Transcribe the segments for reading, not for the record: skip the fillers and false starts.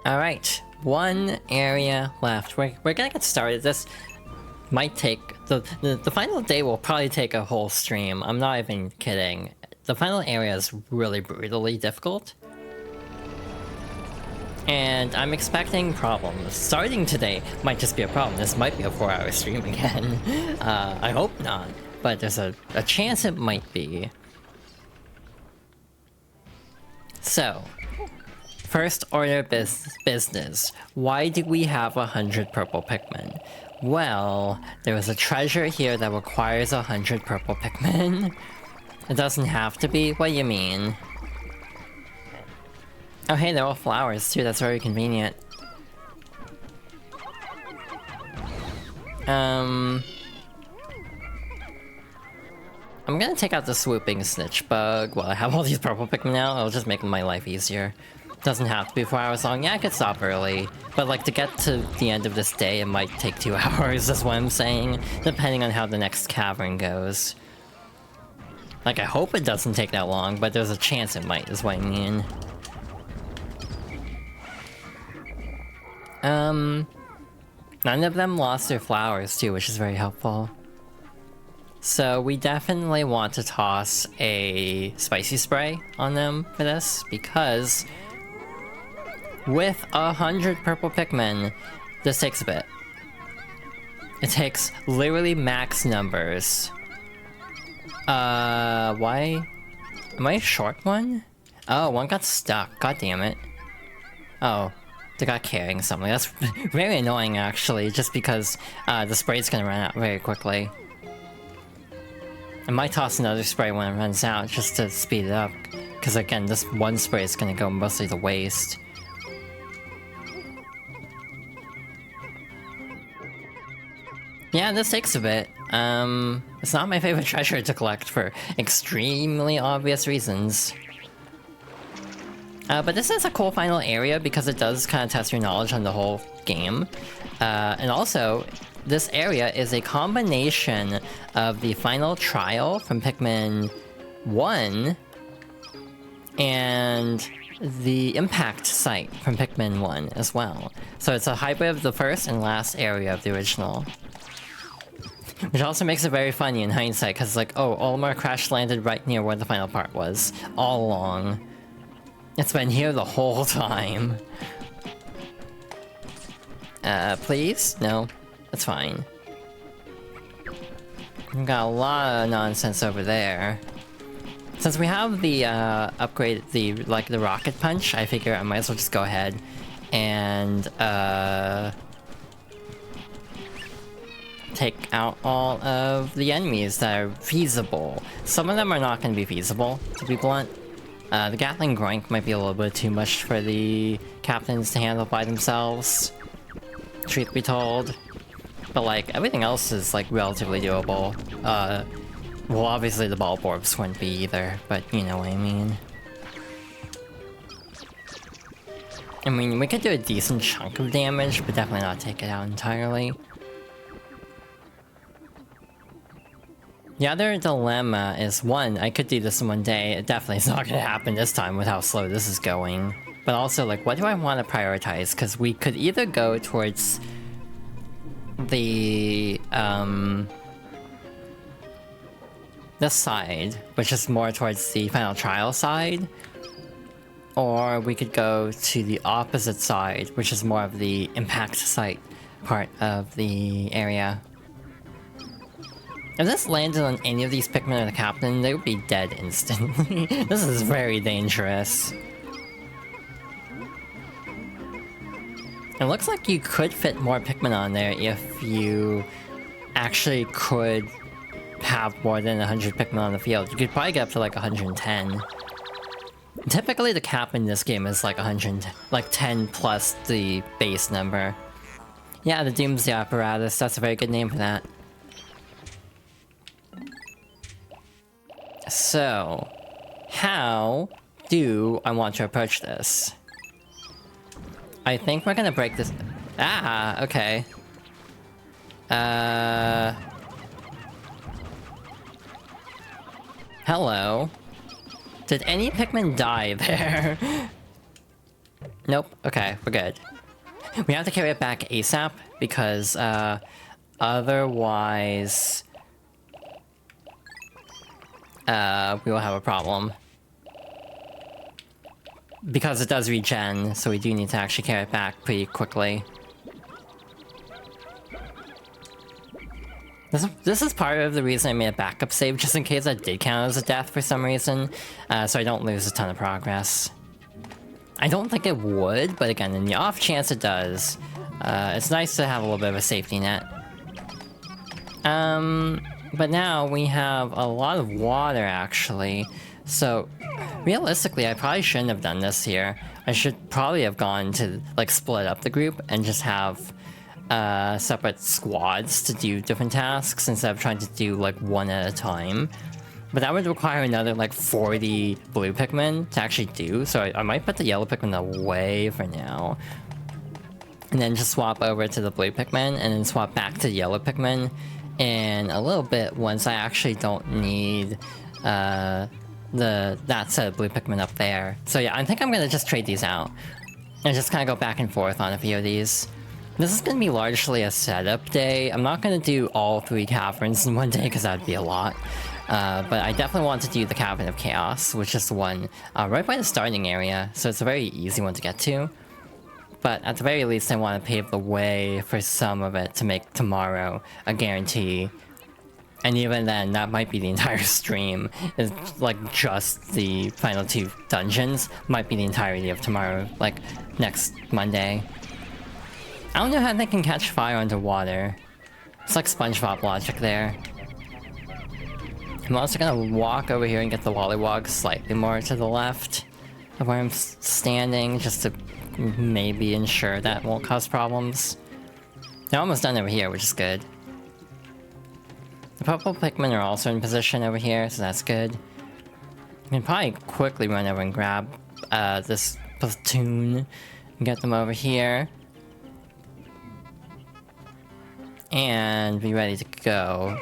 Alright, one area left. We're gonna get started. This might take... The final day will probably take a whole stream. I'm not even kidding. The final area is really brutally difficult. And I'm expecting problems. Starting today might just be a problem. This might be a 4-hour stream again. I hope not, but there's a chance it might be. So, first order business. Why do we have 100 purple Pikmin? Well, there was a treasure here that requires 100 purple Pikmin. It doesn't have to be? What do you mean? Oh hey, they're all flowers too, that's very convenient. I'm gonna take out the swooping snitch bug while I have all these purple Pikmin now. It'll just make my life easier. Doesn't have to be 4 hours long. Yeah, I could stop early. But like, to get to the end of this day, it might take 2 hours, is what I'm saying. Depending on how the next cavern goes. Like, I hope it doesn't take that long, but there's a chance it might, is what I mean. None of them lost their flowers too, which is very helpful. So we definitely want to toss a spicy spray on them for this, because with 100 purple Pikmin, this takes a bit. It takes literally max numbers. Why? Am I a short one? Oh, one got stuck. God damn it. Oh. They got carrying something. That's very annoying, actually, just because the spray's gonna run out very quickly. I might toss another spray when it runs out, just to speed it up. Because again, this one spray is gonna go mostly to waste. Yeah, this takes a bit. It's not my favorite treasure to collect for extremely obvious reasons. But this is a cool final area because it does kind of test your knowledge on the whole game. And also, this area is a combination of the final trial from Pikmin 1 and the impact site from Pikmin 1 as well. So it's a hybrid of the first and last area of the original. Which also makes it very funny in hindsight, because it's like, oh, Olimar crash landed right near where the final part was, all along. It's been here the whole time. Please? No? That's fine. We've got a lot of nonsense over there. Since we have the, upgrade, the rocket punch, I figure I might as well just go ahead and, take out all of the enemies that are feasible. Some of them are not gonna be feasible, to be blunt. The Gatling Groink might be a little bit too much for the captains to handle by themselves, truth be told. But like, everything else is like relatively doable. Well, obviously the ball orbs wouldn't be either, but you know what I mean. I mean, we could do a decent chunk of damage, but definitely not take it out entirely. The other dilemma is, one, I could do this in one day. It definitely is not gonna happen this time with how slow this is going. But also, like, what do I want to prioritize? Because we could either go towards the, this side, which is more towards the final trial side. Or we could go to the opposite side, which is more of the impact site part of the area. If this landed on any of these Pikmin or the captain, they would be dead instantly. This is very dangerous. It looks like you could fit more Pikmin on there if you actually could have more than 100 Pikmin on the field. You could probably get up to like 110. Typically the cap in this game is like 100, like 10 plus the base number. Yeah, the Doomsday Apparatus, that's a very good name for that. So, how do I want to approach this? I think we're gonna break this... Ah, okay. Hello. Did any Pikmin die there? Nope. Okay, we're good. We have to carry it back ASAP because otherwise we will have a problem. Because it does regen, so we do need to actually carry it back pretty quickly. This is part of the reason I made a backup save, just in case that did count as a death for some reason, so I don't lose a ton of progress. I don't think it would, but again, in the off chance it does, it's nice to have a little bit of a safety net. But now we have a lot of water, actually, so realistically, I probably shouldn't have done this here. I should probably have gone to, like, split up the group and just have separate squads to do different tasks instead of trying to do, like, one at a time. But that would require another, like, 40 blue Pikmin to actually do, so I might put the yellow Pikmin away for now. And then just swap over to the blue Pikmin, and then swap back to the yellow Pikmin in a little bit once I actually don't need that set of blue Pikmin up there. So yeah, I think I'm gonna just trade these out and just kind of go back and forth on a few of these. This is gonna be largely a setup day. I'm not gonna do all 3 caverns in one day because that'd be a lot. But I definitely want to do the Cavern of Chaos, which is the one right by the starting area, so it's a very easy one to get to. But at the very least, I want to pave the way for some of it to make tomorrow a guarantee. And even then, that might be the entire stream. It's like just the final 2 dungeons might be the entirety of tomorrow, like next Monday. I don't know how they can catch fire underwater. It's like SpongeBob logic there. I'm also gonna walk over here and get the Wollywog slightly more to the left of where I'm standing, just to maybe ensure that won't cause problems. They're almost done over here, which is good. The purple Pikmin are also in position over here, so that's good. I can probably quickly run over and grab this platoon and get them over here. And be ready to go.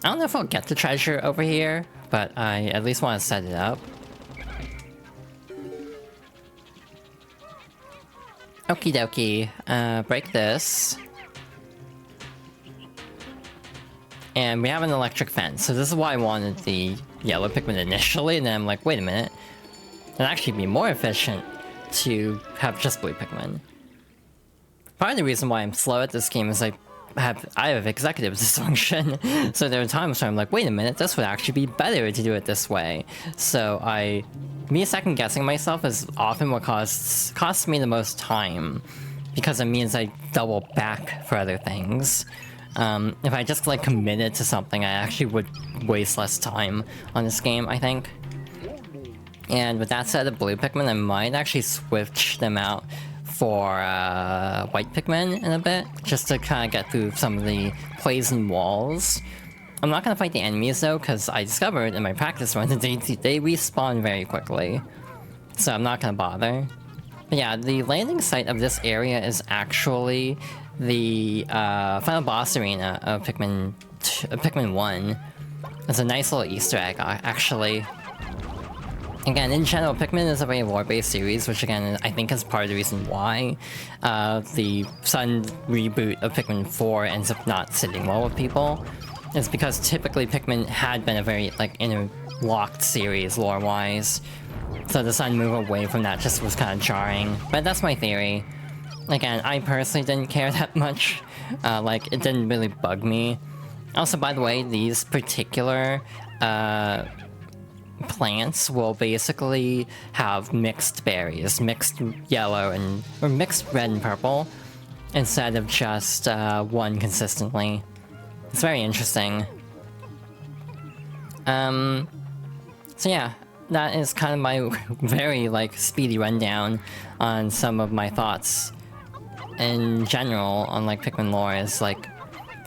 I don't know if I'll get the treasure over here, but I at least want to set it up. Okie dokie, break this. And we have an electric fence, so this is why I wanted the yellow Pikmin initially, and then I'm like, wait a minute. It'd actually be more efficient to have just blue Pikmin. Part of the reason why I'm slow at this game is I have executive dysfunction, so there are times where I'm like, wait a minute, this would actually be better to do it this way. So me second guessing myself is often what costs me the most time, because it means I double back for other things. If I just like committed to something, I actually would waste less time on this game, I think. And with that said, the blue Pikmin, I might actually switch them out for white Pikmin in a bit, just to kind of get through some of the poison walls. I'm not gonna fight the enemies though, because I discovered in my practice run that they respawn very quickly, so I'm not gonna bother. But yeah, the landing site of this area is actually the final boss arena of Pikmin 1. It's a nice little Easter egg, actually. Again, in general, Pikmin is a very lore-based series, which again, I think is part of the reason why the sudden reboot of Pikmin 4 ends up not sitting well with people. It's because typically Pikmin had been a very, like, interlocked series, lore-wise. So the sudden move away from that just was kind of jarring. But that's my theory. Again, I personally didn't care that much. Like, it didn't really bug me. Also, by the way, these particular plants will basically have mixed berries, mixed yellow or mixed red and purple, instead of just one consistently. It's very interesting. So yeah, that is kind of my very like speedy rundown on some of my thoughts in general on like Pikmin lore. Is like,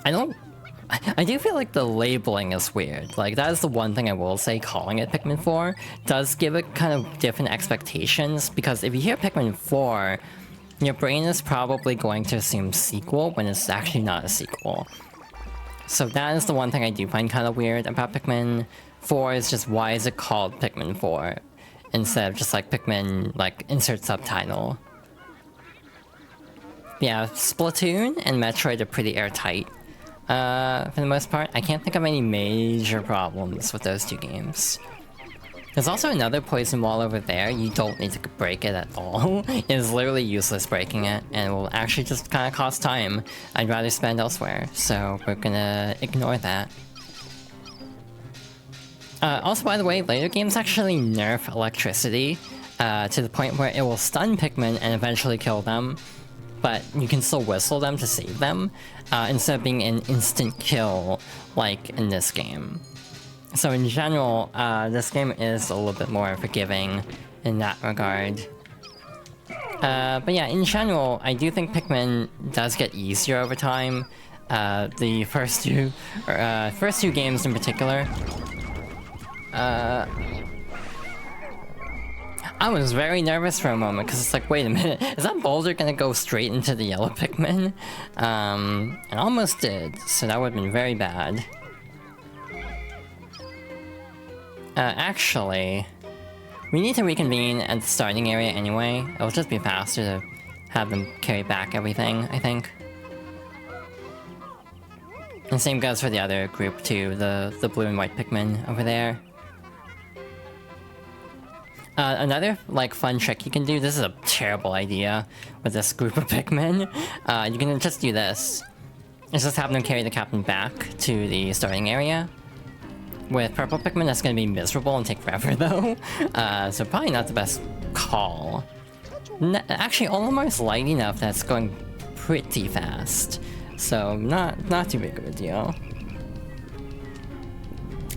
I do feel like the labeling is weird. Like, that is the one thing I will say, calling it Pikmin 4 does give it kind of different expectations, because if you hear Pikmin 4, your brain is probably going to assume sequel when it's actually not a sequel. So that is the one thing I do find kind of weird about Pikmin 4, is just why is it called Pikmin 4? instead of just like Pikmin like insert subtitle. Yeah, Splatoon and Metroid are pretty airtight for the most part. I can't think of any major problems with those two games. There's also another poison wall over there. You don't need to break it at all. It is literally useless breaking it, and it will actually just kind of cost time I'd rather spend elsewhere, so we're gonna ignore that. Also, by the way, later games actually nerf electricity to the point where it will stun Pikmin and eventually kill them, but you can still whistle them to save them, instead of being an instant kill like in this game. So in general, this game is a little bit more forgiving in that regard. But yeah, in general, I do think Pikmin does get easier over time. The first two games in particular. I was very nervous for a moment, because it's like, wait a minute, is that boulder gonna go straight into the yellow Pikmin? It almost did, so that would have been very bad. Actually, we need to reconvene at the starting area anyway. It'll just be faster to have them carry back everything, I think. And same goes for the other group too, the blue and white Pikmin over there. Another, like, fun trick you can do, this is a terrible idea with this group of Pikmin. You can just do this. It's just have them carry the captain back to the starting area. With purple Pikmin, that's gonna be miserable and take forever, though. So probably not the best call. Actually, Olimar's light enough that's going pretty fast. So, not too big of a deal.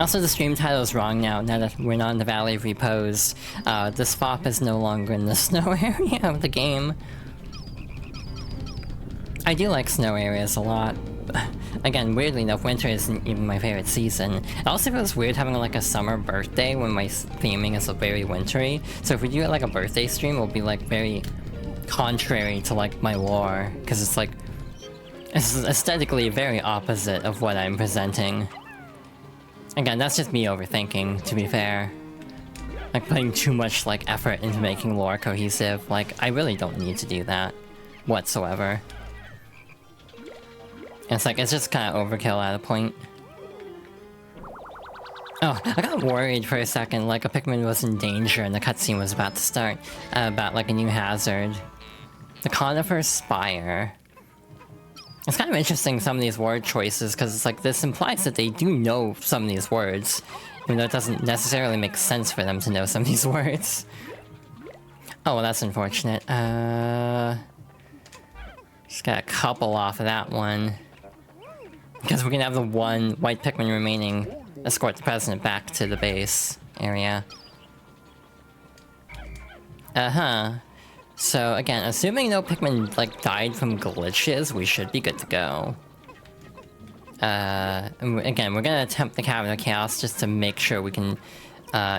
Also, the stream title is wrong now that we're not in the Valley of Repose. This FOP is no longer in the snow area of the game. I do like snow areas a lot. Again, weirdly enough, winter isn't even my favorite season. It also feels weird having like a summer birthday when my theming is very wintry. So if we do like a birthday stream, it'll be like very contrary to like my lore, because it's like it's aesthetically very opposite of what I'm presenting. Again, that's just me overthinking, to be fair. Like putting too much like effort into making lore cohesive. Like, I really don't need to do that whatsoever. It's like, it's just kind of overkill at a point. Oh, I got worried for a second, like a Pikmin was in danger and the cutscene was about to start. About like a new hazard. The Conifer Spire. It's kind of interesting, some of these word choices, because it's like, this implies that they do know some of these words. Even though it doesn't necessarily make sense for them to know some of these words. Oh, well, that's unfortunate. Just got a couple off of that one. Because we're gonna have the one white Pikmin remaining escort the president back to the base area. So again, assuming no Pikmin like died from glitches, we should be good to go. Again, we're gonna attempt the Cavern of Chaos just to make sure we can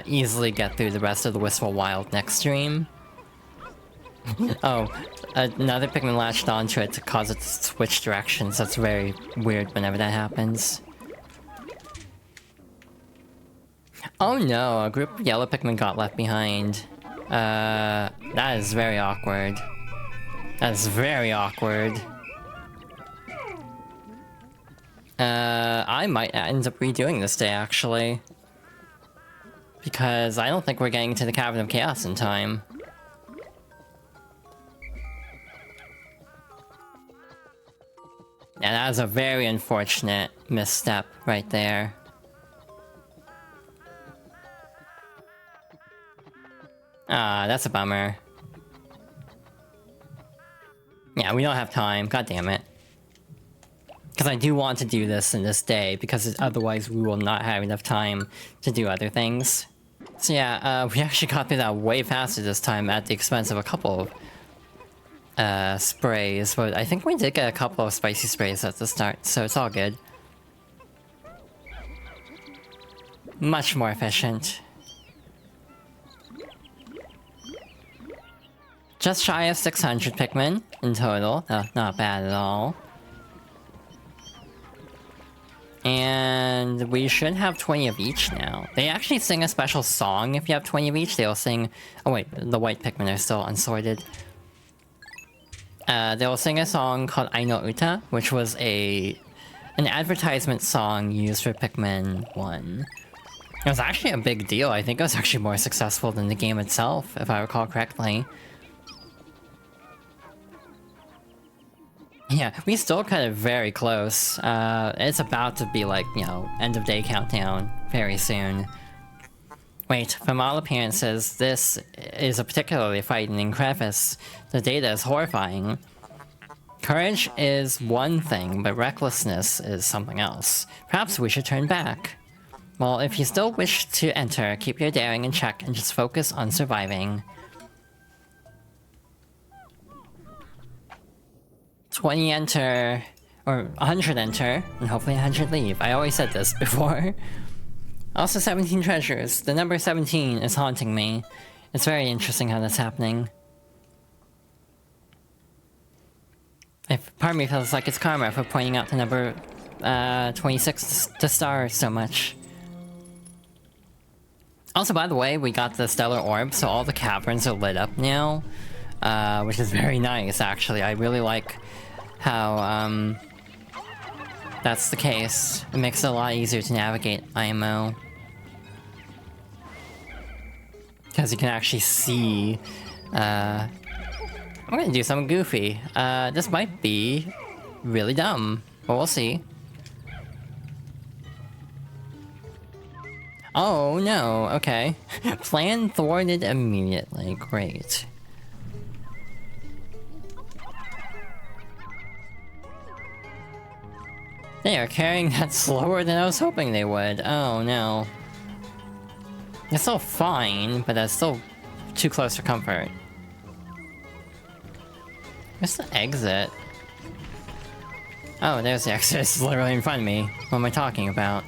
easily get through the rest of the Wistful Wild next stream. Oh, another Pikmin latched onto it to cause it to switch directions. That's very weird whenever that happens. Oh no, a group of yellow Pikmin got left behind. That is very awkward. That is very awkward. I might end up redoing this day, actually. Because I don't think we're getting to the Cavern of Chaos in time. Yeah, that was a very unfortunate misstep right there. Ah, that's a bummer. Yeah, we don't have time, god damn it. Because I do want to do this in this day, because otherwise we will not have enough time to do other things. So yeah, we actually got through that way faster this time at the expense of a couple of sprays, but I think we did get a couple of spicy sprays at the start, so it's all good. Much more efficient. Just shy of 600 Pikmin in total. Not bad at all. And we should have 20 of each now. They actually sing a special song if you have 20 of each. They'll sing... Oh wait, the white Pikmin are still unsorted. They'll sing a song called I No Uta, which was an advertisement song used for Pikmin 1. It was actually a big deal. I think it was actually more successful than the game itself, if I recall correctly. Yeah, we still cut it very close. It's about to be like, you know, end of day countdown very soon. Wait, from all appearances, this is a particularly frightening crevice. The data is horrifying. Courage is one thing, but recklessness is something else. Perhaps we should turn back. Well, if you still wish to enter, keep your daring in check and just focus on surviving. 20 enter, or 100 enter, and hopefully 100 leave. I always said this before. Also 17 treasures. The number 17 is haunting me. It's very interesting how that's happening. Part of me feels like it's karma for pointing out the number 26 to star so much. Also, by the way, we got the stellar orb, so all the caverns are lit up now. Which is very nice, actually. I really like how, that's the case. It makes it a lot easier to navigate IMO. Because you can actually see, I'm gonna do something goofy. This might be really dumb, but we'll see. Oh no, okay. Plan thwarted immediately, great. They are carrying that slower than I was hoping they would. Oh no. It's still fine, but that's still too close for comfort. Where's the exit? Oh, there's the exit. It's literally in front of me. What am I talking about?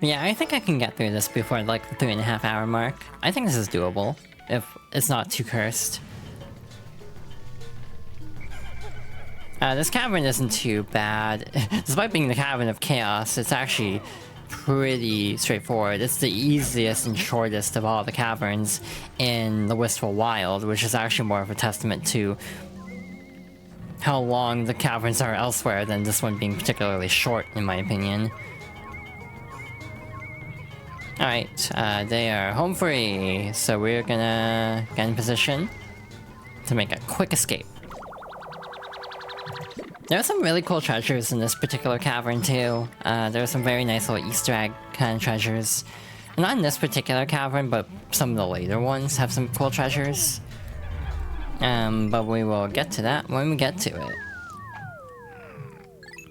Yeah, I think I can get through this before like the 3.5 hour mark. I think this is doable, if it's not too cursed. This cavern isn't too bad. Despite being the Cavern of Chaos, it's actually pretty straightforward. It's the easiest and shortest of all the caverns in the Wistful Wild, which is actually more of a testament to how long the caverns are elsewhere than this one being particularly short, in my opinion. Alright, they are home free, so we're gonna get in position to make a quick escape. There are some really cool treasures in this particular cavern too. There are some very nice little Easter egg kind of treasures. Not in this particular cavern, but some of the later ones have some cool treasures. But we will get to that when we get to it.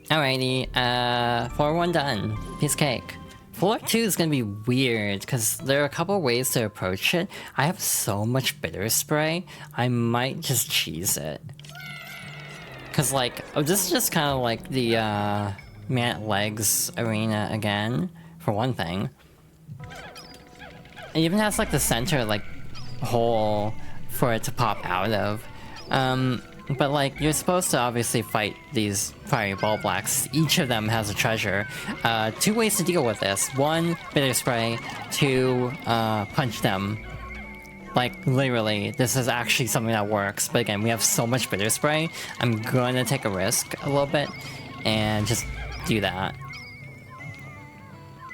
Alrighty, floor 1 done. Piece of cake. Floor 2 is gonna be weird, because there are a couple ways to approach it. I have so much bitter spray, I might just cheese it. Cause like, oh, this is just kind of like the Man Legs arena again, for one thing. It even has like the center like hole for it to pop out of. But like, you're supposed to obviously fight these fiery ball blacks. Each of them has a treasure. 2 ways to deal with this. 1, bitter spray. 2, punch them. Like, literally, this is actually something that works. But again, we have so much bitter spray, I'm gonna take a risk a little bit and just do that.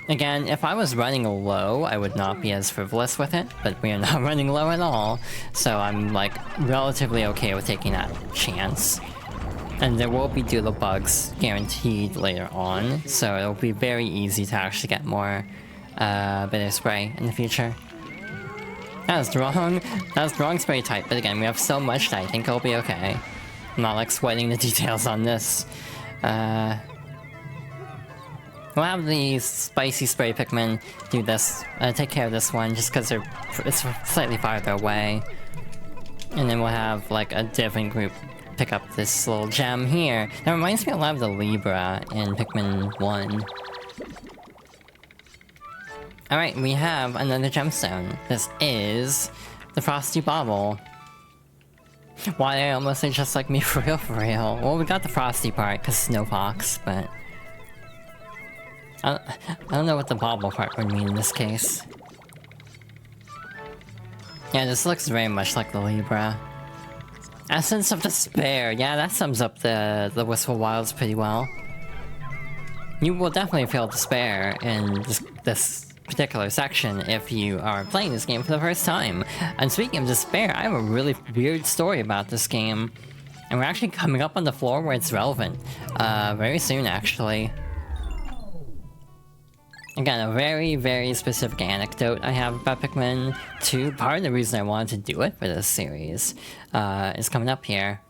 Again, if I was running low, I would not be as frivolous with it, but we are not running low at all, so I'm, like, relatively okay with taking that chance. And there will be doodle bugs guaranteed later on, so it'll be very easy to actually get more bitter spray in the future. That was the wrong spray type, but again, we have so much that I think it'll be okay. I'm not, like, sweating the details on this. We'll have the spicy spray Pikmin do this, take care of this one, just because it's slightly farther away. And then we'll have, like, a different group pick up this little gem here. That reminds me a lot of the Libra in Pikmin 1. Alright, we have another gemstone. This is the Frosty Bauble. Why they almost say just like me for real, for real. Well, we got the frosty part because Snow Fox, but I don't know what the bobble part would mean in this case. Yeah, this looks very much like the Libra. Essence of Despair. Yeah, that sums up the Wistful Wilds pretty well. You will definitely feel despair in this particular section if you are playing this game for the first time. And speaking of despair, I have a really weird story about this game. And we're actually coming up on the floor where it's relevant. Very soon, actually. Again, a very, very specific anecdote I have about Pikmin 2. Part of the reason I wanted to do it for this series is coming up here.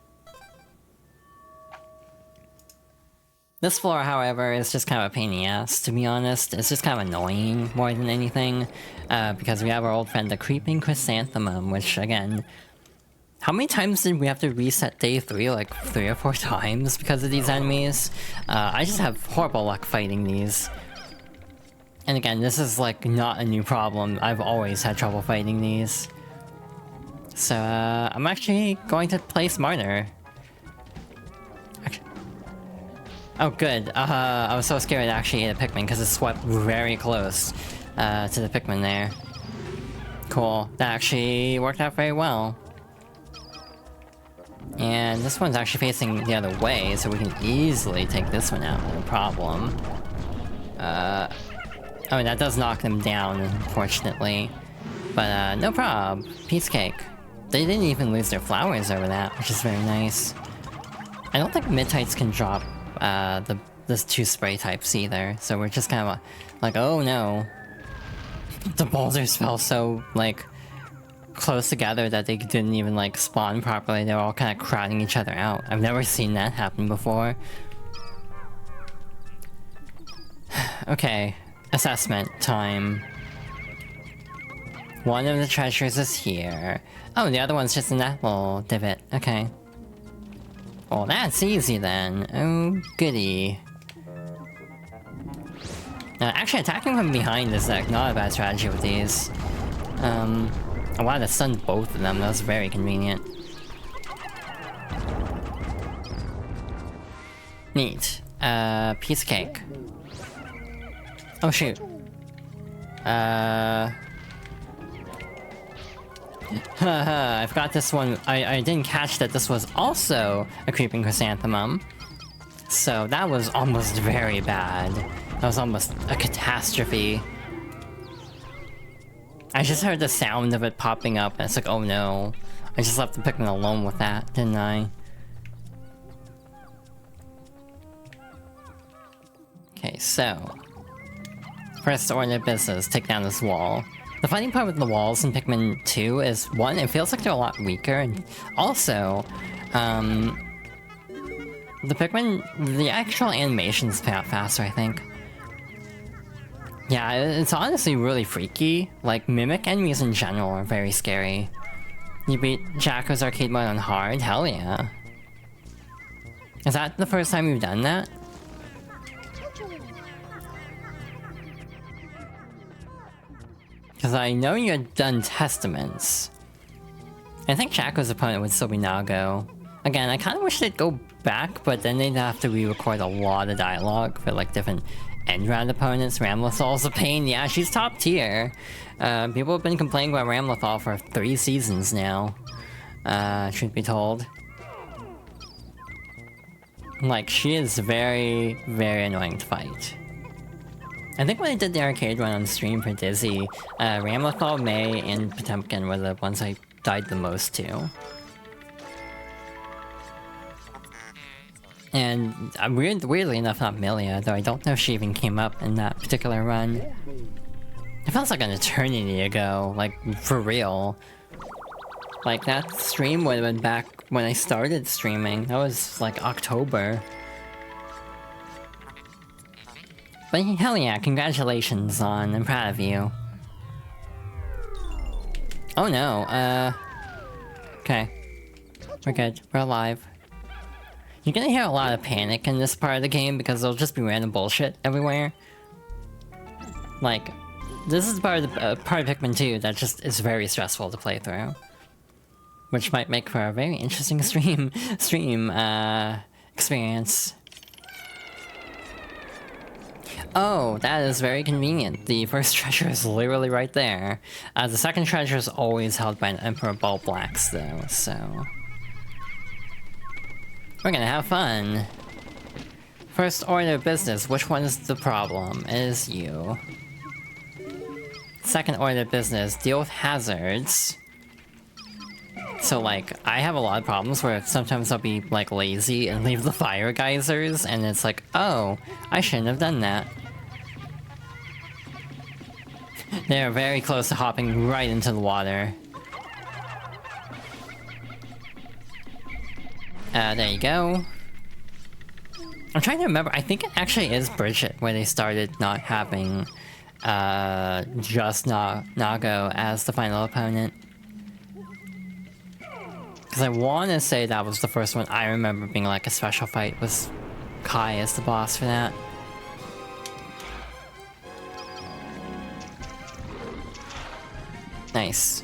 This floor, however, is just kind of a pain in the ass, to be honest. It's just kind of annoying more than anything, because we have our old friend, the Creeping Chrysanthemum, which, again... How many times did we have to reset day 3? Like, 3 or 4 times because of these enemies? I just have horrible luck fighting these. And again, this is like not a new problem. I've always had trouble fighting these. So, I'm actually going to play smarter. Oh good, I was so scared to actually hit a Pikmin because it swept very close to the Pikmin there. Cool, that actually worked out very well. And this one's actually facing the other way, so we can easily take this one out, no problem. I mean, that does knock them down, unfortunately. But, no prob. Piece cake. They didn't even lose their flowers over that, which is very nice. I don't think mid-types can drop, the 2 spray types either, so we're just kind of like, oh no. The boulders fell so, like, close together that they didn't even, like, spawn properly. They were all kind of crowding each other out. I've never seen that happen before. Okay. Assessment time. One of the treasures is here. Oh, the other one's just in that little divot. Okay. Well, that's easy then. Oh, goody. Actually, attacking from behind is like not a bad strategy with these. Oh wow, that stunned both of them. That was very convenient. Neat. Piece of cake. Oh shoot. I forgot this one. I didn't catch that this was also a Creeping Chrysanthemum. So that was almost very bad. That was almost a catastrophe. I just heard the sound of it popping up and it's like, oh no. I just left the Pikmin alone with that, didn't I? Okay, so... First order of business, take down this wall. The funny part with the walls in Pikmin 2 is, one, it feels like they're a lot weaker, and also, the Pikmin, the actual animations pay out faster, I think. Yeah, it's honestly really freaky. Like, Mimic enemies in general are very scary. You beat Jacko's arcade mode on hard? Hell yeah. Is that the first time you've done that? Because I know you had done Testaments. I think Jacko's opponent would still be Nago. Again, I kind of wish they'd go back, but then they'd have to re-record a lot of dialogue for like different end-round opponents. Ramlethal's a pain. Yeah, she's top tier. People have been complaining about Ramlethal for 3 seasons now. Truth be told. Like, she is very, very annoying to fight. I think when I did the arcade run on stream for Dizzy, Ramlethal, May, and Potemkin were the ones I died the most to. And weirdly enough, not Milia, though I don't know if she even came up in that particular run. It feels like an eternity ago, like, for real. Like, that stream would have been back when I started streaming. That was, like, October. But hell yeah, congratulations on, I'm proud of you. Oh no, okay. We're good, we're alive. You're gonna hear a lot of panic in this part of the game because there'll just be random bullshit everywhere. Like, this is part of Pikmin 2 that just is very stressful to play through. which might make for a very interesting stream experience. Oh, that is very convenient. The first treasure is literally right there. The second treasure is always held by an Emperor Bulblax, though, so... we're gonna have fun. First order of business, which one is the problem? It is you. Second order of business, deal with hazards. So, like, I have a lot of problems where sometimes I'll be, like, lazy and leave the fire geysers, and it's like, oh, I shouldn't have done that. They're very close to hopping right into the water. There you go. I'm trying to remember, I think it actually is Bridget where they started not having, just Nago as the final opponent. Because I want to say that was the first one I remember being like a special fight, was Kai as the boss for that. Nice.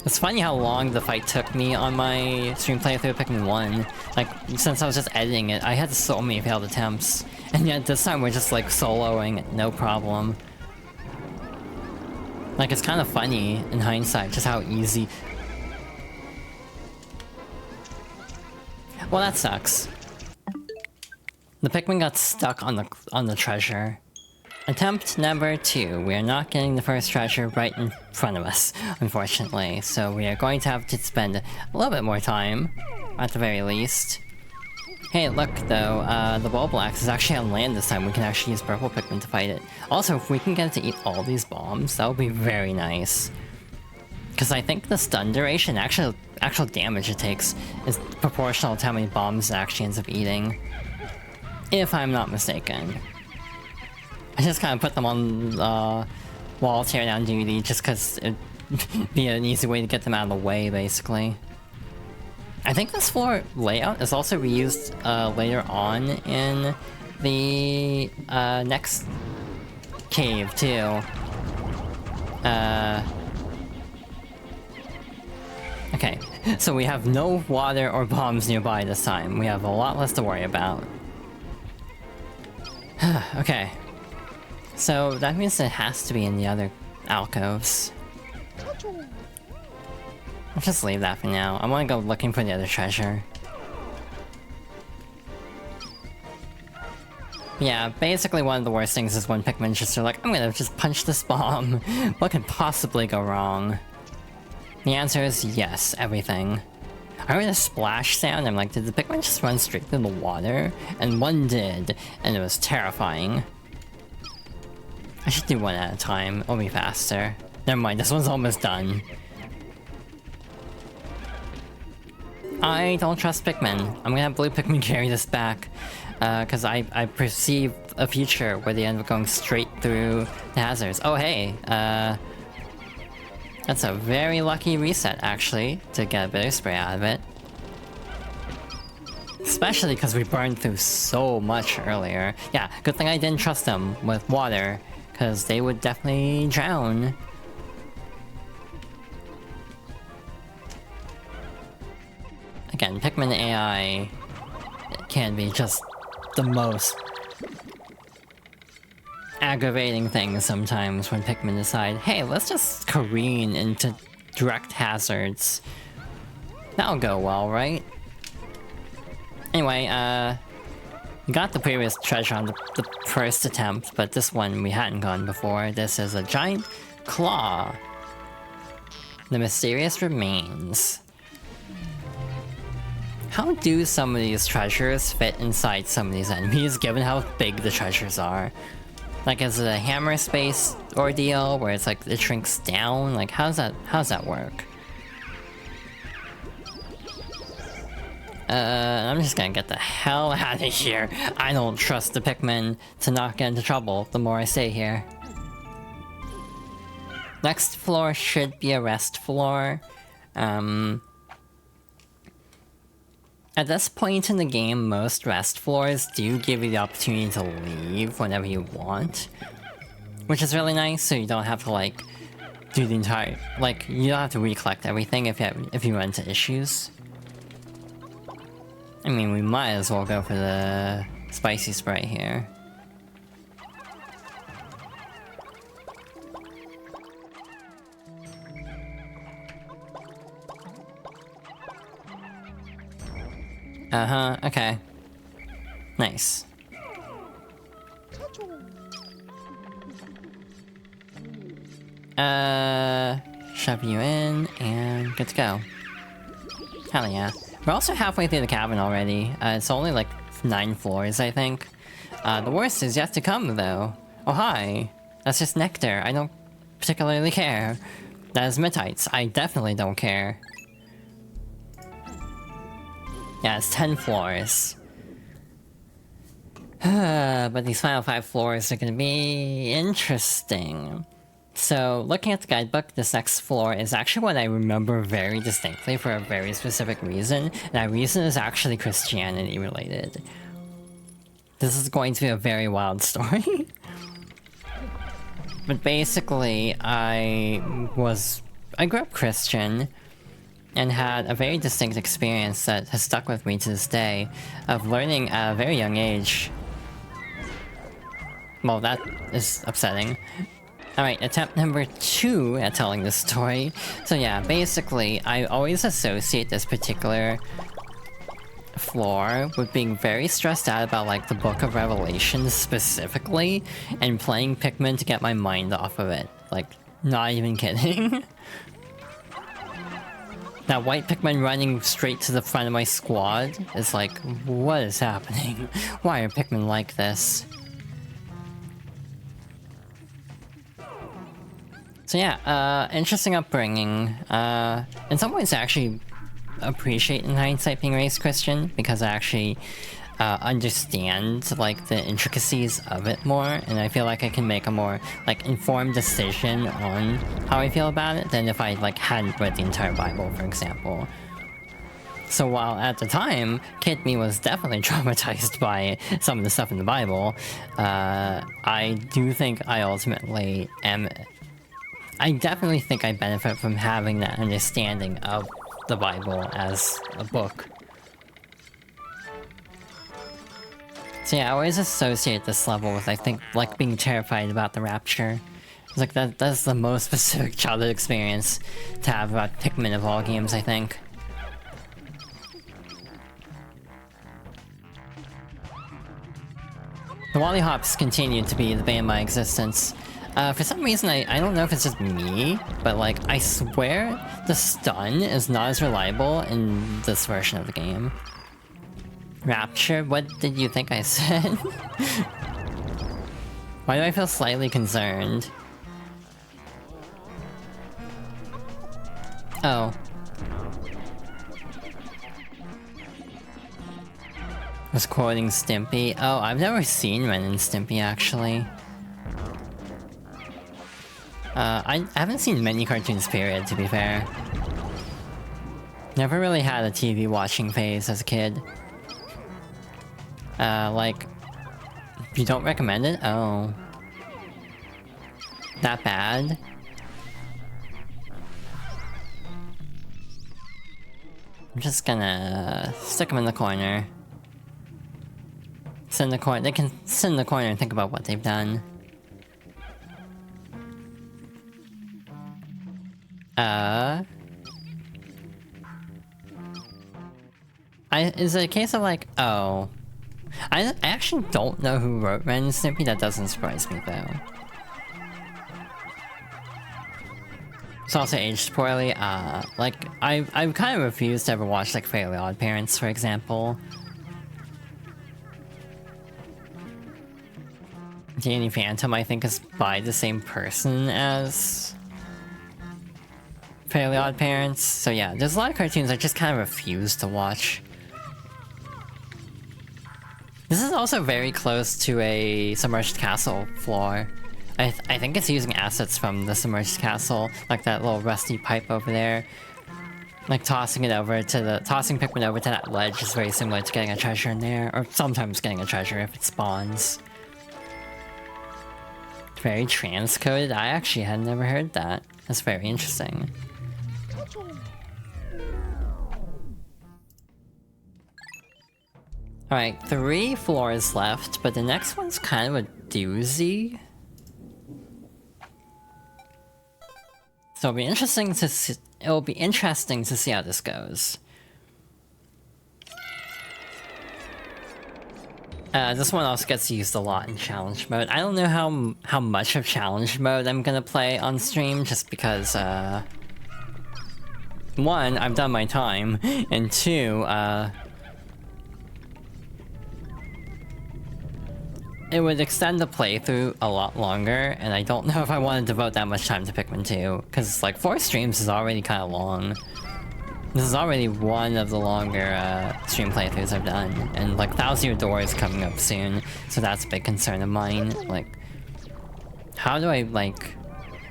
It's funny how long the fight took me on my stream playthrough of Pikmin 1. Like, since I was just editing it, I had so many failed attempts. And yet this time we're just like soloing, no problem. Like, it's kind of funny in hindsight, just how easy... Well, that sucks. The Pikmin got stuck on the treasure. Attempt number 2. We are not getting the first treasure right in front of us, unfortunately. So we are going to have to spend a little bit more time, at the very least. Hey, look though, the Bulblax is actually on land this time. We can actually use purple Pikmin to fight it. Also, if we can get it to eat all these bombs, that would be very nice. Because I think the stun duration, actual damage it takes, is proportional to how many bombs it actually ends up eating. If I'm not mistaken. I just kind of put them on wall teardown duty just because it'd be an easy way to get them out of the way, basically. I think this floor layout is also reused later on in the next cave, too. Okay, so we have no water or bombs nearby this time. We have a lot less to worry about. Okay. So that means it has to be in the other alcoves. I'll just leave that for now. I want to go looking for the other treasure. Yeah, basically one of the worst things is when Pikmin just are like, I'm gonna just punch this bomb. What could possibly go wrong? The answer is yes, everything. I heard a splash sound, I'm like, did the Pikmin just run straight through the water? And one did, and it was terrifying. I should do one at a time, it'll be faster. Never mind, this one's almost done. I don't trust Pikmin. I'm gonna have blue Pikmin carry this back. Cause I perceive a future where they end up going straight through the hazards. Oh hey, that's a very lucky reset, actually, to get a bitter spray out of it. Especially because we burned through so much earlier. Yeah, good thing I didn't trust them with water, because they would definitely drown. Again, Pikmin AI can be just the most aggravating thing sometimes when Pikmin decide, hey, let's just careen into direct hazards. That'll go well, right? Anyway, we got the previous treasure on the first attempt, but this one we hadn't gone before. This is a giant claw. The mysterious remains. How do some of these treasures fit inside some of these enemies, given how big the treasures are? Like, is it a hammer space ordeal where it's like it shrinks down? Like, how's that work? I'm just gonna get the hell out of here. I don't trust the Pikmin to not get into trouble the more I stay here. Next floor should be a rest floor. At this point in the game, most rest floors do give you the opportunity to leave whenever you want. Which is really nice, so you don't have to, like, do the entire... Like, you don't have to recollect everything if you run into issues. I mean, we might as well go for the spicy Sprite here. Uh-huh, okay. Nice. Shove you in, and good to go. Hell yeah. We're also halfway through the cabin already. It's only like 9 floors, I think. The worst is yet to come, though. Oh, hi. That's just nectar. I don't particularly care. That is Metites. I definitely don't care. Yeah, it's 10 floors. But these final 5 floors are gonna be interesting. So, looking at the guidebook, this next floor is actually what I remember very distinctly for a very specific reason. And that reason is actually Christianity related. This is going to be a very wild story. But basically, I grew up Christian and had a very distinct experience that has stuck with me to this day of learning at a very young age. Well, that is upsetting. Alright, attempt number 2 at telling this story. So yeah, basically, I always associate this particular floor with being very stressed out about, like, the Book of Revelation specifically, and playing Pikmin to get my mind off of it. Like, not even kidding. That white Pikmin running straight to the front of my squad is like, what is happening? Why are Pikmin like this? So yeah, interesting upbringing. In some ways I actually appreciate in hindsight being raised Christian, because I actually understand, like, the intricacies of it more, and I feel like I can make a more, like, informed decision on how I feel about it than if I, like, hadn't read the entire Bible, for example. So while at the time, kid me was definitely traumatized by some of the stuff in the Bible, I do think I ultimately am... I definitely think I benefit from having that understanding of the Bible as a book. So yeah, I always associate this level with, I think, like, being terrified about the rapture. It's like, that's the most specific childhood experience to have about Pikmin of all games, I think. The Wally Hops continue to be the bane of my existence. For some reason, I don't know if it's just me, but, like, I swear the stun is not as reliable in this version of the game. Rapture? What did you think I said? Why do I feel slightly concerned? Oh. I was quoting Stimpy. Oh, I've never seen Ren and Stimpy, actually. I haven't seen many cartoons, period, to be fair. Never really had a TV watching phase as a kid. Like... You don't recommend it? Oh. That bad? I'm just gonna... stick them in the corner. Sit in the corner. They can sit in the corner and think about what they've done. Is it a case of, like, oh... I actually don't know who wrote Ren and Stimpy. That doesn't surprise me, though. It's also aged poorly. Like, I kind of refuse to ever watch, like, Fairly Odd Parents, for example. Danny Phantom, I think, is by the same person as Fairly Odd Parents. So yeah, there's a lot of cartoons I just kind of refuse to watch. This is also very close to a Submerged Castle floor. I think it's using assets from the Submerged Castle, like that little rusty pipe over there. Like tossing Pikmin over to that ledge is very similar to getting a treasure in there, or sometimes getting a treasure if it spawns. Very transcoded? I actually had never heard that. That's very interesting. Alright, 3 floors left, but the next one's kind of a doozy. So it'll be interesting to see, how this goes. This one also gets used a lot in challenge mode. I don't know how much of challenge mode I'm gonna play on stream, just because, 1, I've done my time, and 2, it would extend the playthrough a lot longer, and I don't know if I want to devote that much time to Pikmin 2, because, like, 4 streams is already kind of long. This is already one of the longer stream playthroughs I've done, and like Thousand Year Door is coming up soon, so that's a big concern of mine. Like, how do I like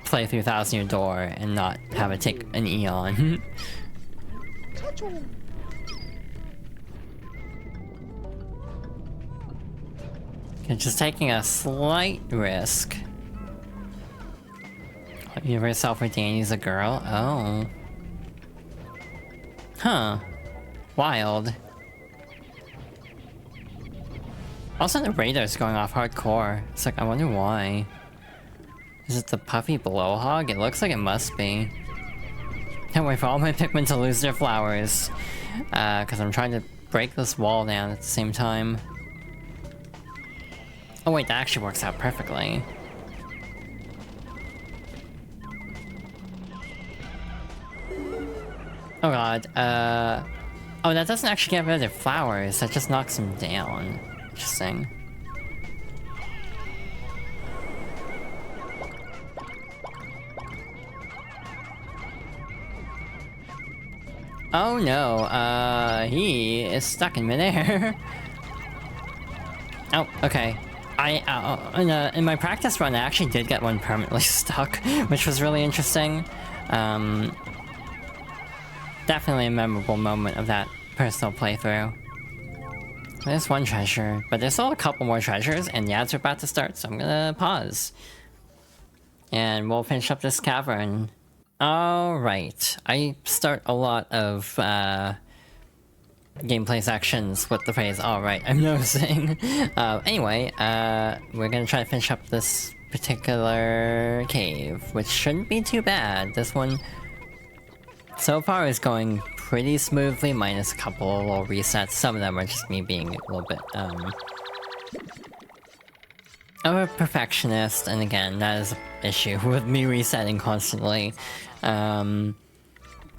play through Thousand Year Door and not have it take an eon? Okay, just taking a slight risk. You ever self for Danny's a girl? Oh. Huh. Wild. Also, the radar's going off hardcore. It's like, I wonder why. Is it the puffy blowhog? It looks like it must be. Can't wait for all my Pikmin to lose their flowers. Cause I'm trying to break this wall down at the same time. Oh wait, that actually works out perfectly. Oh god, oh, that doesn't actually get rid of their flowers, that just knocks them down. Interesting. Oh no, he is stuck in midair. Oh, okay. In my practice run, I actually did get one permanently stuck, which was really interesting. Definitely a memorable moment of that personal playthrough. There's one treasure, but there's still a couple more treasures, and the ads are about to start, so I'm gonna pause. And we'll finish up this cavern. Alright, I start a lot of gameplay sections with the phrase, alright, I'm noticing. Anyway, we're gonna try to finish up this particular cave, which shouldn't be too bad. This one so far is going pretty smoothly, minus a couple of little resets. Some of them are just me being a little bit, I'm a perfectionist, and again, that is an issue with me resetting constantly. It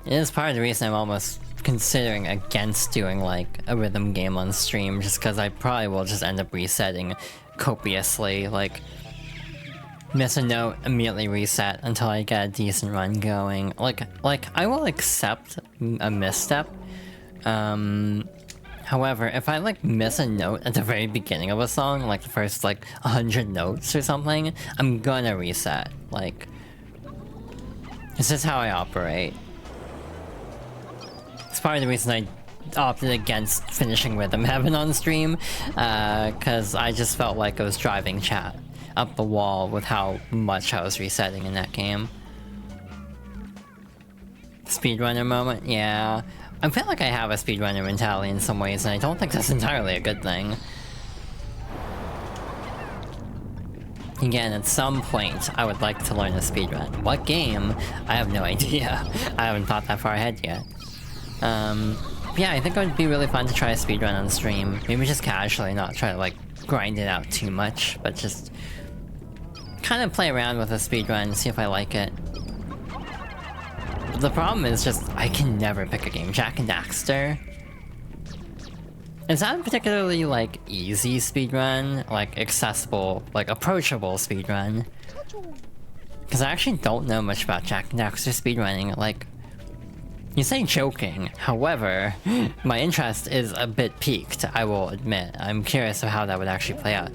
is part of the reason I'm almost considering against doing, like, a rhythm game on stream, just because I probably will just end up resetting copiously, like, miss a note, immediately reset until I get a decent run going. Like, I will accept a misstep. However, if I, like, miss a note at the very beginning of a song, like the first, like, 100 notes or something, I'm gonna reset. Like, this is how I operate. It's part of the reason I opted against finishing Rhythm Heaven on stream, cause I just felt like I was driving chat up the wall with how much I was resetting in that game. Speedrunner moment? Yeah. I feel like I have a speedrunner mentality in some ways, and I don't think that's entirely a good thing. Again, at some point, I would like to learn a speedrun. What game? I have no idea. I haven't thought that far ahead yet. Yeah, I think it would be really fun to try a speedrun on stream. Maybe just casually, not try to, like, grind it out too much, but just kind of play around with a speedrun, see if I like it. The problem is just, I can never pick a game. Jak and Daxter. Is that a particularly, like, easy speedrun? Like, accessible, like, approachable speedrun? Because I actually don't know much about Jak and Daxter speedrunning. Like, you say joking, however, my interest is a bit piqued, I will admit. I'm curious of how that would actually play out.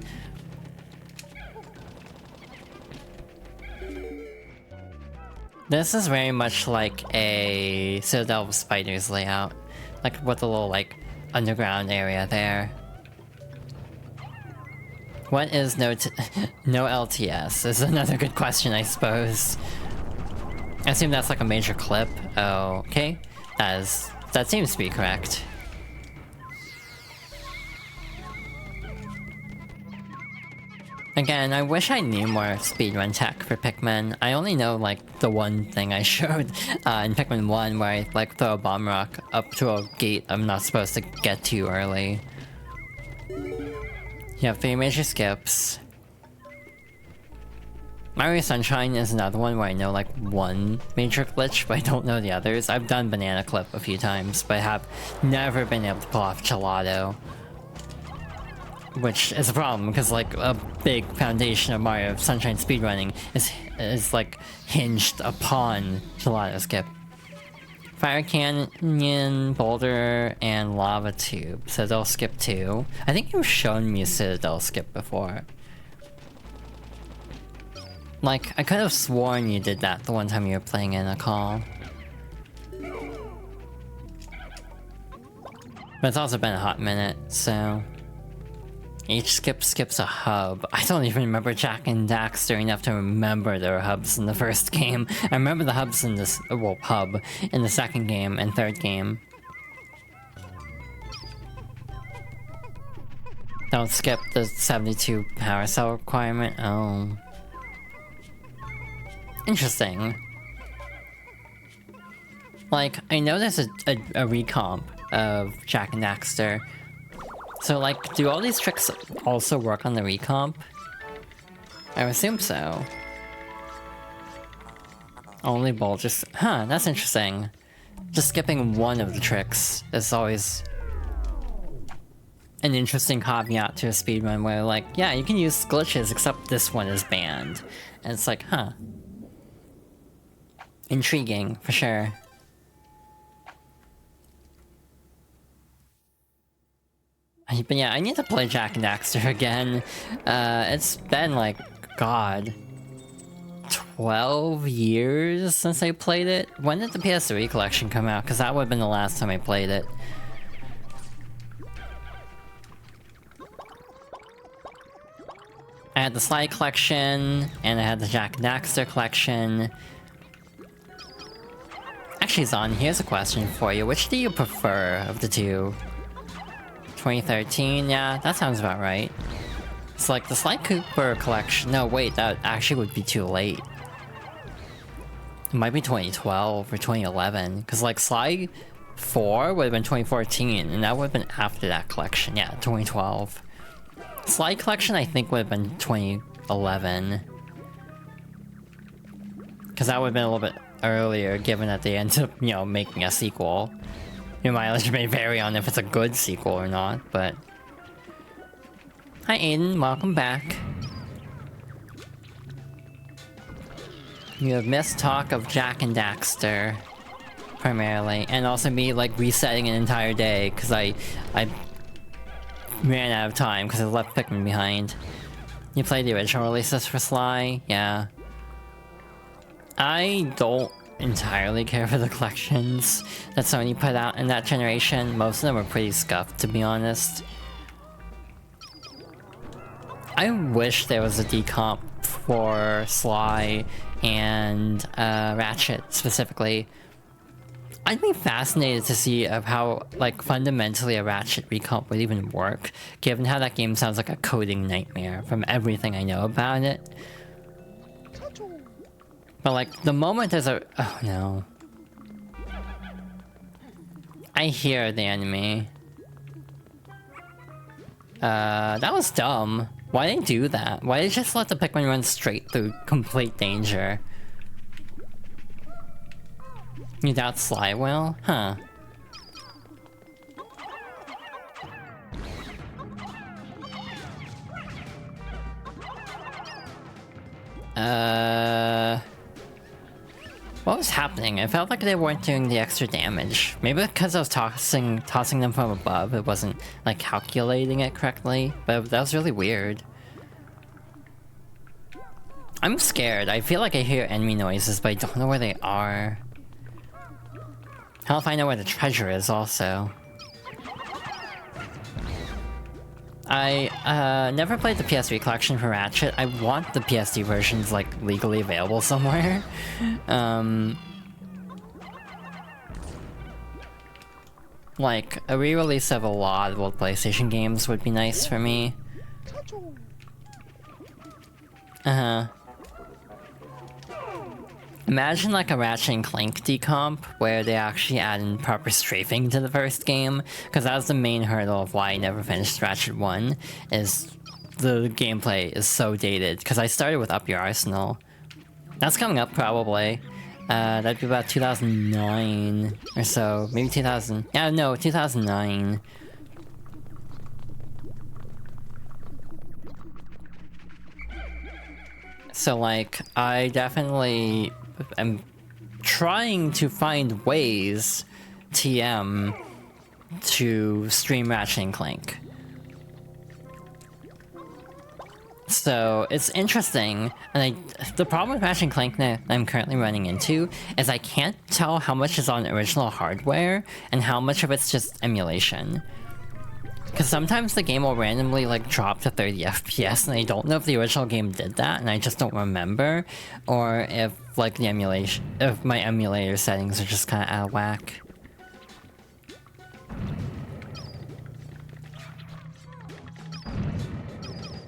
This is very much like a Citadel of Spiders layout. Like with the little, like, underground area there. What is no LTS? Is another good question, I suppose. I assume that's like a major clip. Oh, okay. That seems to be correct. Again, I wish I knew more speedrun tech for Pikmin. I only know, like, the one thing I showed in Pikmin 1 where I, like, throw a bomb rock up to a gate I'm not supposed to get to early. You have 3 major skips. Mario Sunshine is another one where I know, like, one major glitch, but I don't know the others. I've done Banana Clip a few times, but I have never been able to pull off Gelato. Which is a problem, because like a big foundation of Mario Sunshine speedrunning is like hinged upon Gelato Skip. Fire Canyon, Boulder, and Lava Tube. Citadel Skip 2. I think you've shown me Citadel Skip before. Like, I could have sworn you did that the one time you were playing in a call. But it's also been a hot minute, so... Each skip skips a hub. I don't even remember Jak and Daxter enough to remember there were hubs in the first game. I remember the hubs in this, well, hub in the second game and third game. Don't skip the 72 power cell requirement. Oh. Interesting. Like, I know there's a recomp of Jak and Daxter. So, like, do all these tricks also work on the recomp? I would assume so. Only Bulges. Huh, that's interesting. Just skipping one of the tricks is always an interesting caveat to a speedrun where, like, yeah, you can use glitches except this one is banned. And it's like, huh. Intriguing, for sure. But yeah, I need to play Jak and Daxter again. It's been like, god, 12 years since I played it? When did the PS3 collection come out? Because that would have been the last time I played it. I had the Slide collection, and I had the Jak and Daxter collection. Actually, Zon, here's a question for you. Which do you prefer of the two? 2013, yeah, that sounds about right. It's like the Sly Cooper collection. No, wait, that actually would be too late. It might be 2012 or 2011, because like Sly 4 would have been 2014, and that would have been after that collection. Yeah, 2012. Sly collection, I think, would have been 2011. Because that would have been a little bit earlier, given that they ended up, you know, making a sequel. Your mileage may vary on if it's a good sequel or not, but... Hi Aiden, welcome back. You have missed talk of Jak and Daxter, primarily, and also me, like, resetting an entire day, because I ran out of time, because I left Pikmin behind. You played the original releases for Sly? Yeah. I don't entirely care for the collections that Sony put out in that generation. Most of them are pretty scuffed, to be honest. I wish there was a decomp for Sly and Ratchet specifically. I'd be fascinated to see of how, like, fundamentally a Ratchet recomp would even work, given how that game sounds like a coding nightmare from everything I know about it. But like, the moment there's a... Oh no. I hear the enemy. That was dumb. Why did they do that? Why did they just let the Pikmin run straight through complete danger? You doubt Sly will? Huh. What was happening? I felt like they weren't doing the extra damage. Maybe because I was tossing them from above, it wasn't, like, calculating it correctly. But that was really weird. I'm scared. I feel like I hear enemy noises, but I don't know where they are. Hell if I know where the treasure is, also. I Never played the PS3 collection for Ratchet. I want the PS2 versions, like, legally available somewhere. Like, a re-release of a lot of old PlayStation games would be nice for me. Imagine like a Ratchet and Clank decomp, where they actually add in proper strafing to the first game, because that was the main hurdle of why I never finished Ratchet 1, is the gameplay is so dated, because I started with Up Your Arsenal. That's coming up probably. That'd be about 2009 or so, maybe 2000, yeah, no, 2009. So like, I definitely am trying to find ways, TM, to stream Ratchet and Clank. So it's interesting, and the problem with Ratchet and Clank that I'm currently running into is I can't tell how much is on original hardware and how much of it's just emulation. Because sometimes the game will randomly like drop to 30 FPS and I don't know if the original game did that and I just don't remember, or if like the emulation, if my emulator settings are just kind of out of whack.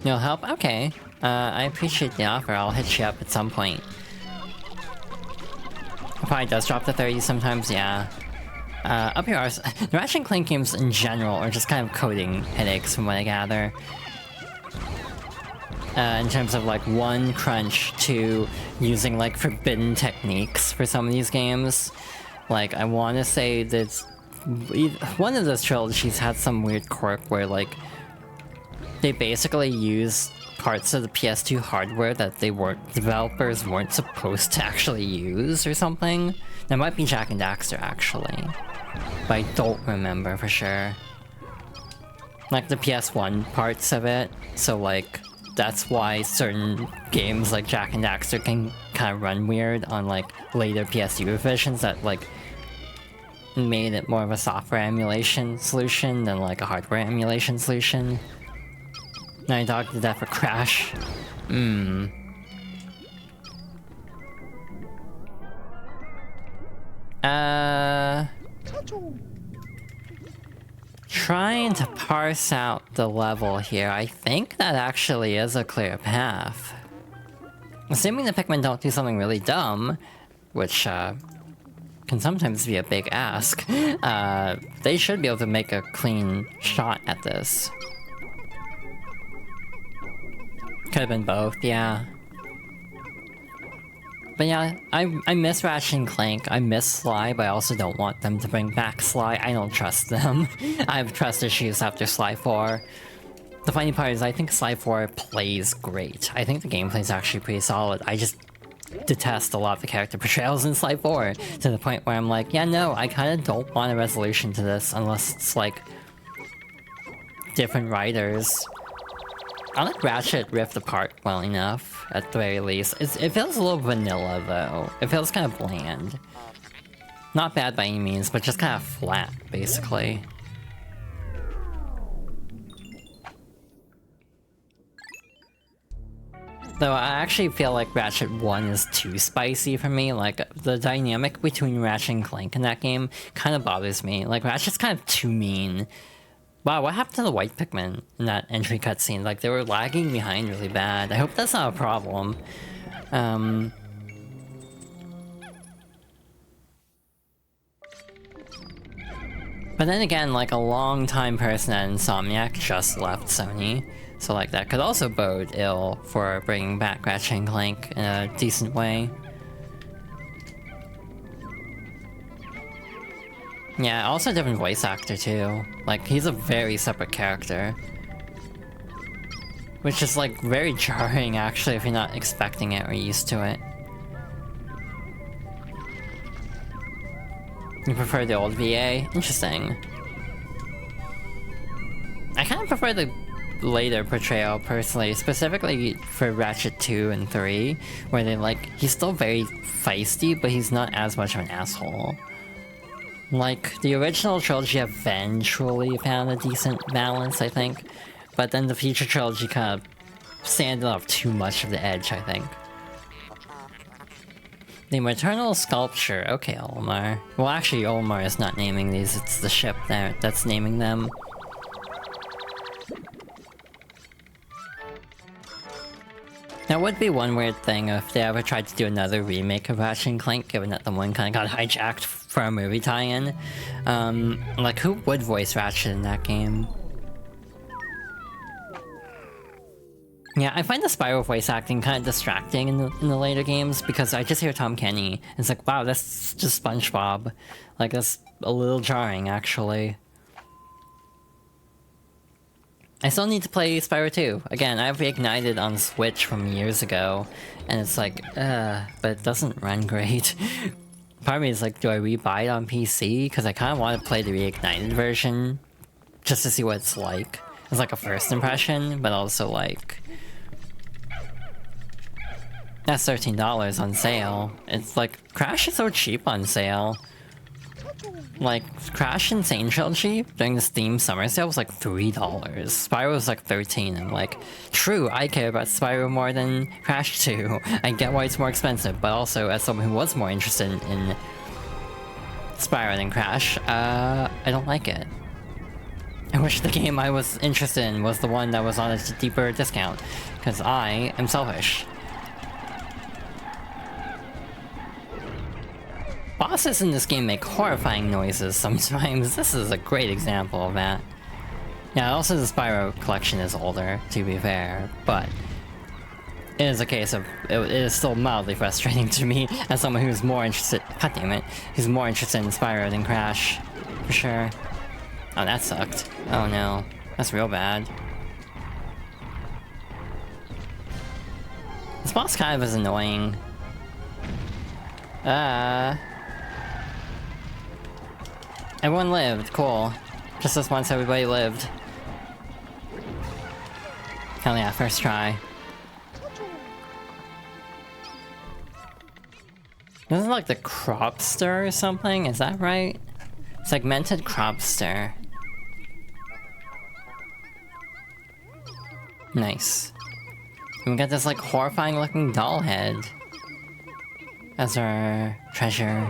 No help? Okay. I appreciate the offer. I'll hit you up at some point. It probably does drop to 30 sometimes, yeah. Up here are... The Ratchet and Clank games in general are just kind of coding headaches from what I gather. In terms of like, 1, crunch, 2, using like forbidden techniques for some of these games. Like, I want to say that one of those trilogies had some weird quirk where like, they basically use parts of the PS2 hardware that developers weren't supposed to actually use or something. That might be Jak and Daxter actually, but I don't remember for sure. Like the PS1 parts of it, so like that's why certain games like Jak and Daxter can kind of run weird on like later PS2 revisions that like made it more of a software emulation solution than like a hardware emulation solution. Naughty Dog did that for Crash. Trying to parse out the level here, I think that actually is a clear path. Assuming the Pikmin don't do something really dumb, which can sometimes be a big ask, they should be able to make a clean shot at this. Could have been both, yeah. But yeah, I miss Ratchet and Clank, I miss Sly, but I also don't want them to bring back Sly. I don't trust them. I have trust issues after Sly 4. The funny part is I think Sly 4 plays great. I think the gameplay is actually pretty solid. I just detest a lot of the character portrayals in Sly 4, to the point where I'm like, yeah, no, I kind of don't want a resolution to this unless it's like different writers. I like Ratchet ripped apart well enough, at the very least. It feels a little vanilla, though. It feels kind of bland. Not bad by any means, but just kind of flat, basically. Though I actually feel like Ratchet 1 is too spicy for me. Like, the dynamic between Ratchet and Clank in that game kind of bothers me. Like, Ratchet's kind of too mean. Wow, what happened to the white Pikmin in that entry cutscene? Like, they were lagging behind really bad. I hope that's not a problem. But then again, like, a long-time person at Insomniac just left Sony. So, like, that could also bode ill for bringing back Ratchet and Clank in a decent way. Yeah, also a different voice actor too. Like, he's a very separate character. Which is like very jarring actually if you're not expecting it or used to it. You prefer the old VA? Interesting. I kind of prefer the later portrayal personally, specifically for Ratchet 2 and 3, where they like, he's still very feisty, but he's not as much of an asshole. Like, the original trilogy eventually found a decent balance, I think. but then the future trilogy kind of sanded off too much of the edge, I think. The Maternal Sculpture. Okay, Olimar. Well, actually, Olimar is not naming these, it's the ship that's naming them. That would be one weird thing if they ever tried to do another remake of Ratchet and Clank, given that the one kind of got hijacked for a movie tie-in. Like, who would voice Ratchet in that game? Yeah, I find the Spyro voice acting kind of distracting in the later games, because I just hear Tom Kenny. It's like, wow, that's just SpongeBob. Like, that's a little jarring, actually. I still need to play Spyro 2. Again, I've reignited on Switch from years ago, and it's like, but it doesn't run great. Part of me is like, do I rebuy it on PC? Because I kind of want to play the reignited version, just to see what it's like. It's like a first impression, but also like... That's $13 on sale. It's like, Crash is so cheap on sale. Like, Crash and Insane Trilogy during the Steam summer sale was like $3. Spyro was like $13. I'm like, true, I care about Spyro more than Crash 2. I get why it's more expensive, but also as someone who was more interested in Spyro than Crash, I don't like it. I wish the game I was interested in was the one that was on a deeper discount, because I am selfish. Bosses in this game make horrifying noises sometimes. This is a great example of that. Yeah, also the Spyro collection is older, to be fair, but it is a case of it is still mildly frustrating to me as someone who's more interested. God damn it, who's more interested in Spyro than Crash, for sure. Oh, that sucked. Oh no, that's real bad. This boss kind of is annoying. Everyone lived, cool. Just this once everybody lived. Hell yeah, first try. This is like the Cropster or something, is that right? Segmented Cropster. Nice. And we got this like horrifying looking doll head as our treasure.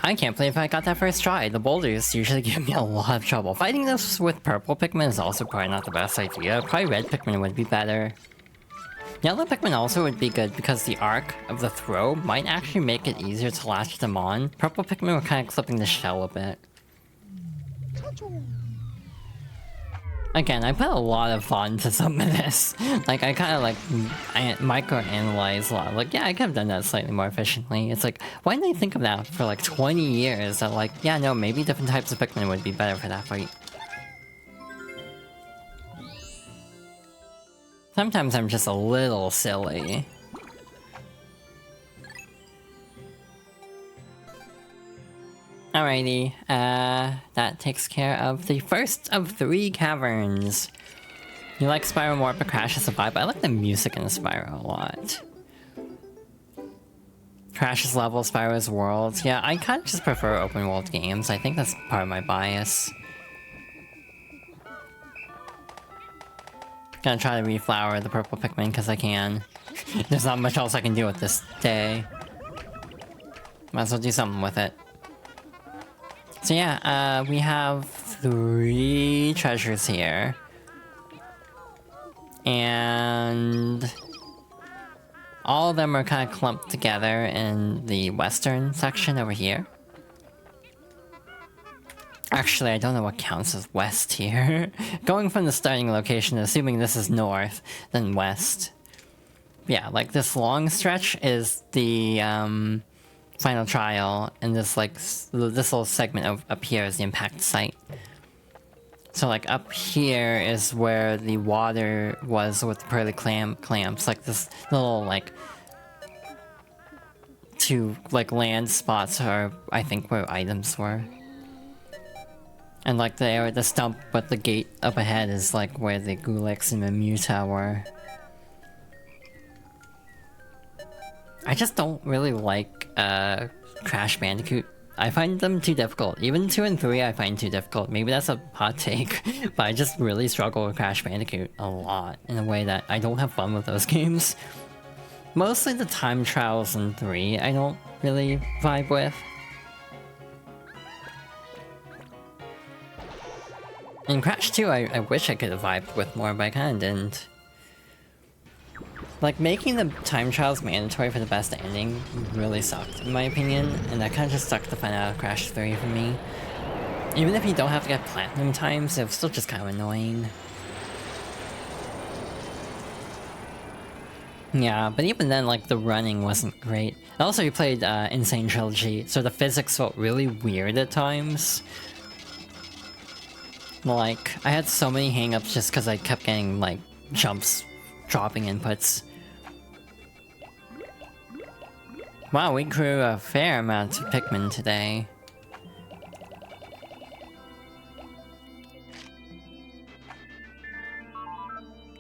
I can't believe I got that first try. The boulders usually give me a lot of trouble. Fighting this with purple Pikmin is also probably not the best idea. Probably red Pikmin would be better. Yellow Pikmin also would be good because the arc of the throw might actually make it easier to latch them on. Purple Pikmin were kind of clipping the shell a bit. Again, I put a lot of thought into some of this. Like, I kind of like micro-analyze a lot. Like, yeah, I could have done that slightly more efficiently. It's like, why didn't I think of that for like 20 years? That like, yeah, no, maybe different types of Pikmin would be better for that fight. Sometimes I'm just a little silly. Alrighty, that takes care of the first of 3 caverns. You like Spyro more, but Crash is a vibe. I like the music in Spyro a lot. Crash's level, Spyro's world. Yeah, I kind of just prefer open world games. I think that's part of my bias. Gonna try to reflower the purple Pikmin because I can. There's not much else I can do with this day. Might as well do something with it. So yeah, we have 3 treasures here. And all of them are kind of clumped together in the western section over here. Actually, I don't know what counts as west here. Going from the starting location, assuming this is north, then west. Yeah, like this long stretch is the final trial, and this like this little segment of up here is the impact site. So like up here is where the water was with the pearly clamps, like this little like 2 like land spots are I think where items were. And like the stump with the gate up ahead is like where the Gulix and the Muta were. I just don't really like Crash Bandicoot I find them too difficult. Even 2 and 3 I find too difficult. Maybe that's a hot take, but I just really struggle with Crash Bandicoot a lot in a way that I don't have fun with those games. Mostly the time trials in 3 I don't really vibe with. In Crash 2 I wish I could have vibed with more, but I kinda didn't. Like, making the time trials mandatory for the best ending really sucked, in my opinion, and that kinda just sucked the fun out of Crash 3 for me. Even if you don't have to get platinum times, it was still just kind of annoying. Yeah, but even then, like, the running wasn't great. And also, you played Insane Trilogy, so the physics felt really weird at times. Like, I had so many hang-ups just because I kept getting, like, jumps dropping inputs. Wow, we grew a fair amount of Pikmin today.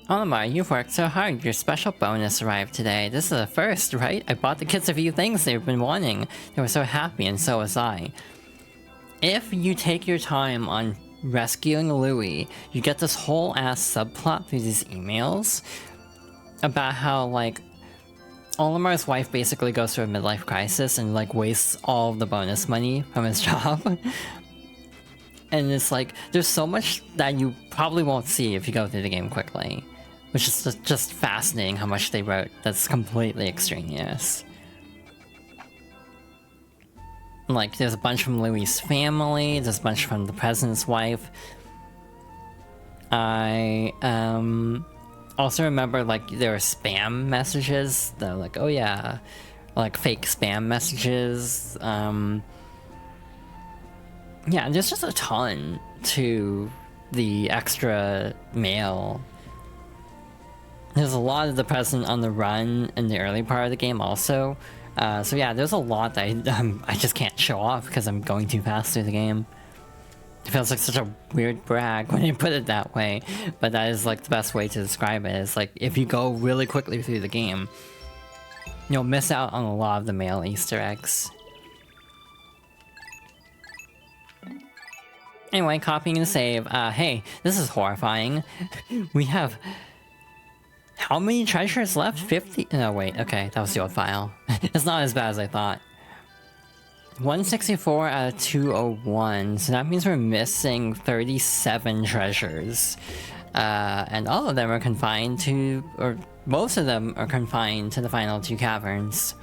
Olimar, you've worked so hard. Your special bonus arrived today. This is the first, right? I bought the kids a few things they've been wanting. They were so happy, and so was I. If you take your time on rescuing Louie, you get this whole ass subplot through these emails about how, like, Olimar's wife basically goes through a midlife crisis and, like, wastes all of the bonus money from his job. And it's like, there's so much that you probably won't see if you go through the game quickly. Which is just fascinating how much they wrote that's completely extraneous. Like, there's a bunch from Louie's family, there's a bunch from the president's wife. I, also remember, like, there were spam messages that were like, oh yeah, like fake spam messages. Yeah, there's just a ton to the extra mail. There's a lot of the president on the run in the early part of the game also. So yeah, there's a lot that I just can't show off because I'm going too fast through the game. It feels like such a weird brag when you put it that way, but that is like the best way to describe it. Is like, if you go really quickly through the game, you'll miss out on a lot of the male Easter eggs. Anyway, copying the save. Hey, this is horrifying. We have... how many treasures left? 50? No, wait, okay, that was the old file. It's not as bad as I thought. 164 out of 201, so that means we're missing 37 treasures. And all of them are confined to, or most of them are confined to the final 2 caverns.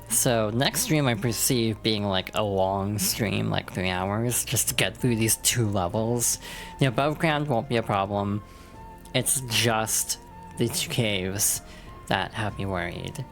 So next stream I perceive being like a long stream, like 3 hours, just to get through these 2 levels. The above ground won't be a problem. It's just the 2 caves that have me worried.